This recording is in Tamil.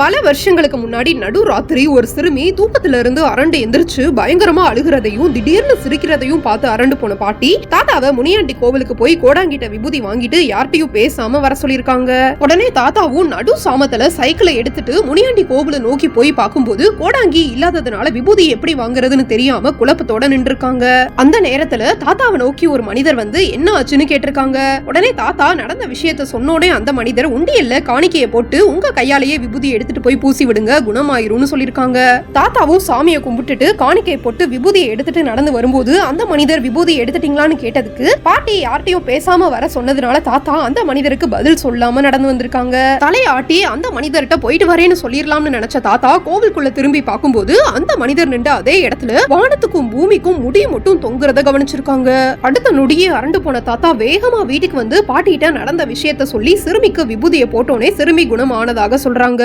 பல வருஷங்களுக்கு முன்னாடி நடு ராத்திரி ஒரு சிறுமி தூக்கத்துல இருந்து அரண்டு எந்திரிச்சு பயங்கரமா அழுகிறதையும் திடீர்னு சிரிக்கிறதையும் பார்த்து அரண்டு போன பாட்டி தாத்தாவை முனியாண்டி கோவிலுக்கு போய் கோடாங்கிட்ட விபூதி வாங்கிட்டு யார்ட்டையும் பேசாம வர சொல்லிருக்காங்க. உடனே தாத்தாவும் நடு சாமத்துல சைக்கிளை எடுத்துட்டு முனியாண்டி கோவிலை நோக்கி போய் பார்க்கும்போது கோடாங்கி இல்லாததுனால விபூதி எப்படி வாங்குறதுன்னு தெரியாம குழப்பத்தோட நின்று இருக்காங்க. அந்த நேரத்துல தாத்தாவை நோக்கி ஒரு மனிதர் வந்து என்ன ஆச்சுன்னு கேட்டிருக்காங்க. உடனே தாத்தா நடந்த விஷயத்த சொன்னோடே அந்த மனிதர் உண்டியல்ல காணிக்கையை போட்டு உங்க கையாலேயே விபூதி எடுத்துட்டு போய் பூசி விடுங்க குணமாயிரும்னு சொல்லிருக்காங்க. தாத்தாவும் சாமியை கும்பிட்டுட்டு காணிக்கையை போட்டு விபூதியை எடுத்துட்டு நடந்து வரும்போது அந்த மனிதர் விபூதி எடுத்துட்டீங்களான்னு கேட்டதுக்கு பாட்டி யார்ட்டையும் பேசாம வர சொன்னதுனால தாத்தா அந்த மனிதருக்கு பதில் சொல்லாம நடந்து வந்திருக்காங்க. தலையாட்டி அந்த மனிதர்கிட்ட போயிட்டு வரேன்னு சொல்லிடலாம்னு நினைச்ச தாத்தா கோவிலுக்குள்ள திரும்பி பார்க்கும்போது அந்த மனிதர் நின்று அதே இடத்துல வானத்துக்கும் பூமிக்கும் முடி மட்டும் தொங்குறத கவனிச்சிருக்காங்க. அடுத்த நொடியே அரண்டு போன தாத்தா வேகமா வீட்டுக்கு வந்து பாட்டிட்ட நடந்த விஷயத்த சொல்லி சிறுமிக்கு விபூதியை போட்டோனே சிறுமி குணமானதாக சொல்றாங்க.